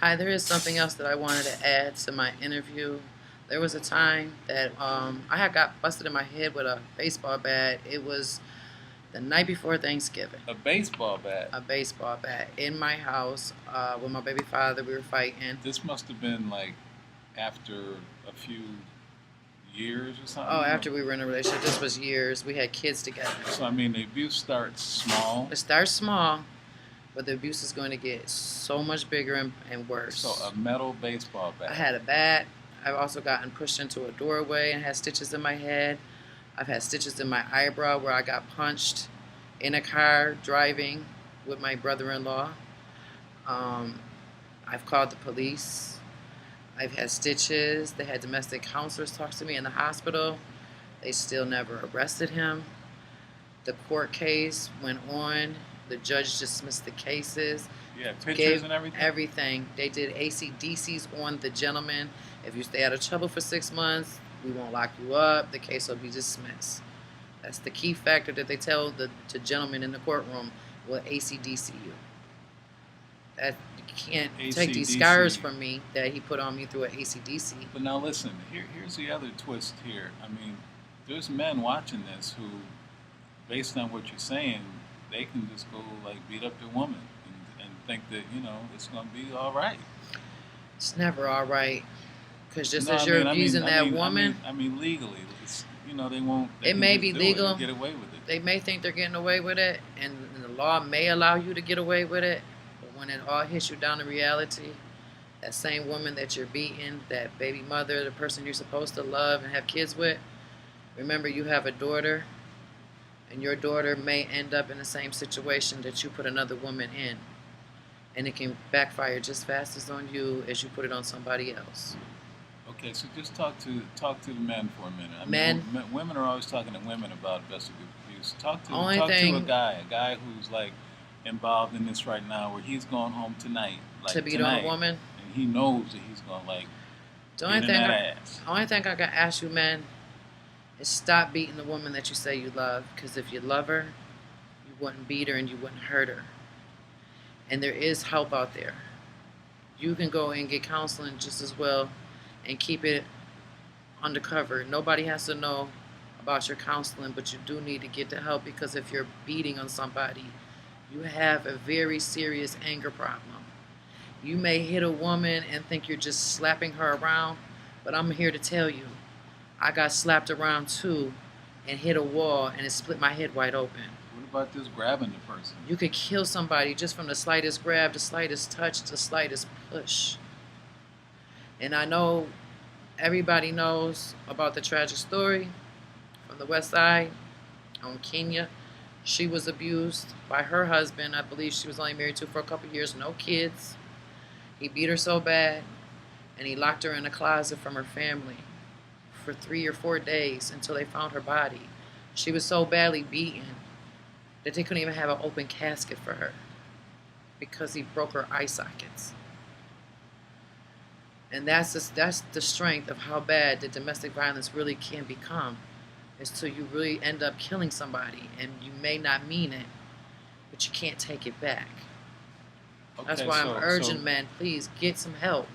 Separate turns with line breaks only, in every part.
Hi, there is something else that I wanted to add to my interview. There was a time that I had got busted in my head with a baseball bat. It was the night before Thanksgiving.
A baseball bat.
A baseball bat in my house with my baby father. We were fighting.
This must have been like after a few years or something.
Oh, after we were in a relationship. This was years. We had kids together.
So I mean, the abuse starts small.
It starts small, but the abuse is going to get so much bigger and worse.
So a metal baseball bat.
I had a bat. I've also gotten pushed into a doorway and had stitches in my head. I've had stitches in my eyebrow where I got punched in a car driving with my brother-in-law. I've called the police. I've had stitches. They had domestic counselors talk to me in the hospital. They still never arrested him. The court case went on. The judge dismissed the cases.
Yeah, pictures and everything?
Everything. They did ACDCs on the gentleman. If you stay out of trouble for 6 months, we won't lock you up. The case will be dismissed. That's the key factor that they tell the gentleman in the courtroom. Will ACDC you. That you can't take these scars from me that he put on me through an ACDC.
But now listen, here's the other twist here. I mean, there's men watching this who, based on what you're saying, they can just go like beat up their woman and think that, you know, it's going to be all right.
It's never all right. Because just as you're abusing that woman.
I mean, legally, it's, you know, they won't. It
may be legal.
Get away with it.
They may think they're getting away with it, and the law may allow you to get away with it. But when it all hits you down to reality, that same woman that you're beating, that baby mother, the person you're supposed to love and have kids with, remember you have a daughter, and your daughter may end up in the same situation that you put another woman in. And it can backfire just fast as on you as you put it on somebody else.
Okay, so just talk to the men for a minute.
Men?
Women are always talking to women about domestic abuse. Talk to a guy who's like involved in this right now, where he's going home tonight, like
to beat on a woman,
and he knows that he's going like
the only thing I can ask you, men, is stop beating the woman that you say you love. Because if you love her, you wouldn't beat her and you wouldn't hurt her. And there is help out there. You can go and get counseling just as well and keep it undercover. Nobody has to know about your counseling, but you do need to get the help, because if you're beating on somebody, you have a very serious anger problem. You may hit a woman and think you're just slapping her around, but I'm here to tell you, I got slapped around too and hit a wall and it split my head wide open.
What about just grabbing the person?
You could kill somebody just from the slightest grab, the slightest touch, the slightest push. And I know everybody knows about the tragic story from the West Side on Kenya. She was abused by her husband. I believe she was only married to for a couple years, no kids. He beat her so bad, and he locked her in a closet from her family for 3 or 4 days until they found her body. She was so badly beaten that they couldn't even have an open casket for her because he broke her eye sockets. And that's the strength of how bad the domestic violence really can become, is till you really end up killing somebody, and you may not mean it, but you can't take it back. Okay, that's why I'm urging men, please get some help.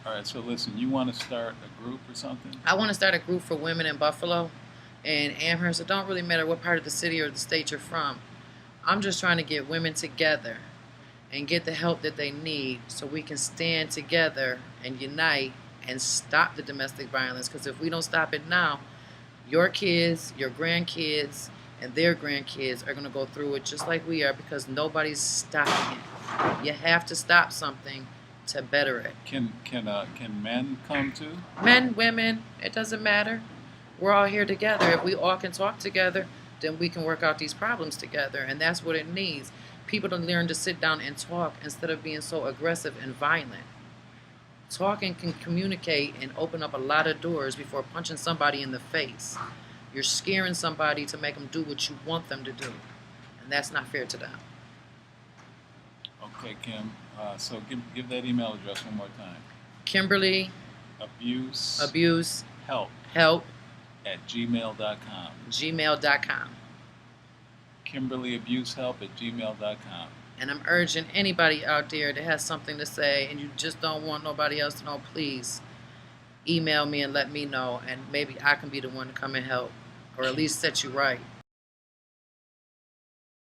All right, so listen, you want to start a group or something?
I want to start a group for women in Buffalo and Amherst. It don't really matter what part of the city or the state you're from. I'm just trying to get women together and get the help that they need so we can stand together and unite and stop the domestic violence. Because if we don't stop it now, your kids, your grandkids, and their grandkids are going to go through it just like we are, because nobody's stopping it. You have to stop something to better it.
Can men come too?
Men, women, it doesn't matter. We're all here together. If we all can talk together, then we can work out these problems together. And that's what it needs. People to learn to sit down and talk instead of being so aggressive and violent. Talking can communicate and open up a lot of doors before punching somebody in the face. You're scaring somebody to make them do what you want them to do. And that's not fair to them.
Okay, Kim. So give that email address one more time.
Kimberly.
Abuse. Help. At gmail.com.
Gmail.com.
Kimberly Abuse Help at gmail.com.
And I'm urging anybody out there that has something to say and you just don't want nobody else to know, please email me and let me know, and maybe I can be the one to come and help, or at least set you right.